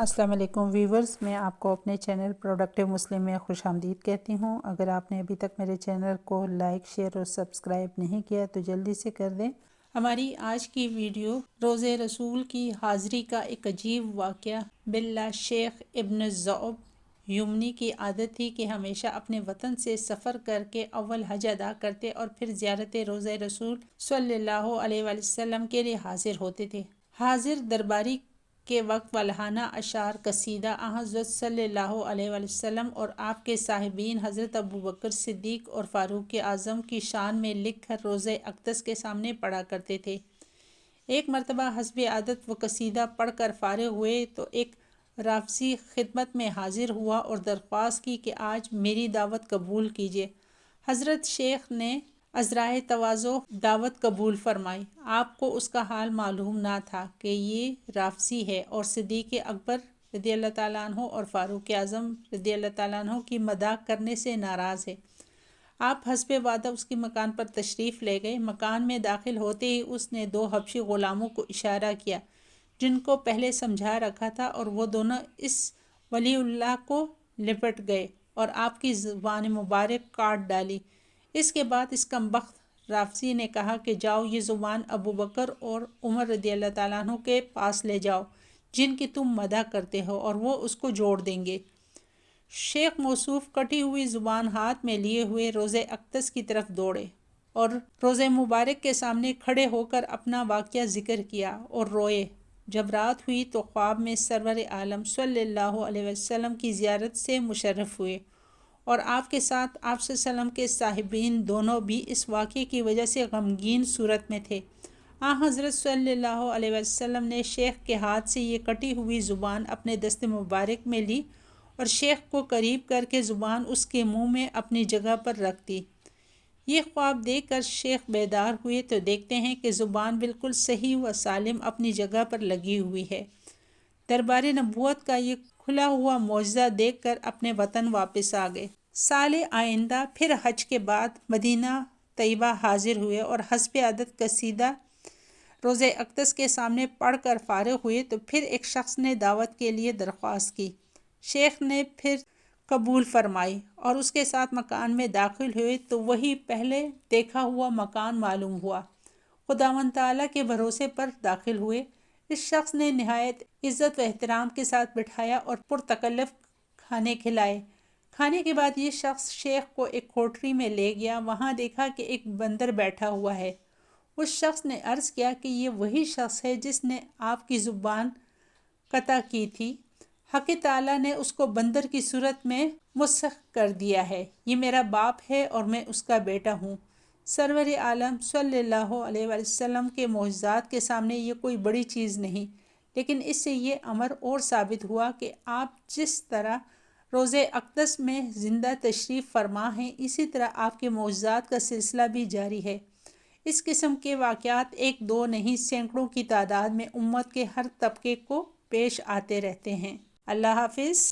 السلام علیکم ویورز، میں آپ کو اپنے چینل پروڈکٹیو مسلم میں خوش آمدید کہتی ہوں۔ اگر آپ نے ابھی تک میرے چینل کو لائک، شیئر اور سبسکرائب نہیں کیا تو جلدی سے کر دیں۔ ہماری آج کی ویڈیو روزے رسول کی حاضری کا ایک عجیب واقعہ۔ باللہ شیخ ابن ذؤب یمنی کی عادت تھی کہ ہمیشہ اپنے وطن سے سفر کر کے اول حج ادا کرتے اور پھر زیارت روزہ رسول صلی اللہ علیہ وآلہ وسلم کے لیے حاضر ہوتے تھے۔ حاضر درباری کے وقت والہانہ اشعار قصیدہ حضرت صلی اللہ علیہ وآلہ وسلم اور آپ کے صاحبین حضرت ابوبکر صدیق اور فاروق اعظم کی شان میں لکھ کر روزہ اقدس کے سامنے پڑھا کرتے تھے۔ ایک مرتبہ حسب عادت وہ قصیدہ پڑھ کر فارغ ہوئے تو ایک رافضی خدمت میں حاضر ہوا اور درخواست کی کہ آج میری دعوت قبول کیجیے۔ حضرت شیخ نے عذرائے تواضع دعوت قبول فرمائی۔ آپ کو اس کا حال معلوم نہ تھا کہ یہ رافضی ہے اور صدیق اکبر رضی اللہ تعالیٰ عنہ اور فاروق اعظم رضی اللہ تعالیٰ عنہ کی مداح کرنے سے ناراض ہے۔ آپ حسب وعدہ اس کے مکان پر تشریف لے گئے۔ مکان میں داخل ہوتے ہی اس نے دو حبشی غلاموں کو اشارہ کیا جن کو پہلے سمجھا رکھا تھا، اور وہ دونوں اس ولی اللہ کو لپٹ گئے اور آپ کی زبان مبارک کاٹ ڈالی۔ اس کے بعد اس کمبخت رافضی نے کہا کہ جاؤ یہ زبان ابوبکر اور عمر رضی اللہ تعالیٰ عنہ کے پاس لے جاؤ جن کی تم مدح کرتے ہو، اور وہ اس کو جوڑ دیں گے۔ شیخ موصوف کٹی ہوئی زبان ہاتھ میں لیے ہوئے روزہ اقدس کی طرف دوڑے اور روزہ مبارک کے سامنے کھڑے ہو کر اپنا واقعہ ذکر کیا اور روئے۔ جب رات ہوئی تو خواب میں سرور عالم صلی اللہ علیہ وسلم کی زیارت سے مشرف ہوئے، اور آپ کے ساتھ آپ صلی اللہ علیہ وسلم کے صاحبین دونوں بھی اس واقعے کی وجہ سے غمگین صورت میں تھے۔ حضرت صلی اللہ علیہ وسلم نے شیخ کے ہاتھ سے یہ کٹی ہوئی زبان اپنے دست مبارک میں لی اور شیخ کو قریب کر کے زبان اس کے منہ میں اپنی جگہ پر رکھ دی۔ یہ خواب دیکھ کر شیخ بیدار ہوئے تو دیکھتے ہیں کہ زبان بالکل صحیح و سالم اپنی جگہ پر لگی ہوئی ہے۔ دربار نبوت کا یہ کھلا ہوا معجزہ دیکھ کر اپنے وطن واپس آ گئے۔ سال آئندہ پھر حج کے بعد مدینہ طیبہ حاضر ہوئے اور حسب عادت قصیدہ روزہ اقدس کے سامنے پڑھ کر فارغ ہوئے تو پھر ایک شخص نے دعوت کے لیے درخواست کی۔ شیخ نے پھر قبول فرمائی اور اس کے ساتھ مکان میں داخل ہوئے تو وہی پہلے دیکھا ہوا مکان معلوم ہوا۔ خداوند تعالیٰ کے بھروسے پر داخل ہوئے۔ اس شخص نے نہایت عزت و احترام کے ساتھ بٹھایا اور پرتکلف کھانے کھلائے۔ کھانے کے بعد یہ شخص شیخ کو ایک کوٹری میں لے گیا۔ وہاں دیکھا کہ ایک بندر بیٹھا ہوا ہے۔ اس شخص نے عرض کیا کہ یہ وہی شخص ہے جس نے آپ کی زبان قطع کی تھی۔ حق تعالیٰ نے اس کو بندر کی صورت میں مسخ کر دیا ہے۔ یہ میرا باپ ہے اور میں اس کا بیٹا ہوں۔ سرور عالم صلی اللہ علیہ وآلہ وسلم کے معجزات کے سامنے یہ کوئی بڑی چیز نہیں، لیکن اس سے یہ امر اور ثابت ہوا کہ آپ جس طرح روزہ اقدس میں زندہ تشریف فرما ہیں، اسی طرح آپ کے معجزات کا سلسلہ بھی جاری ہے۔ اس قسم کے واقعات ایک دو نہیں، سینکڑوں کی تعداد میں امت کے ہر طبقے کو پیش آتے رہتے ہیں۔ اللہ حافظ۔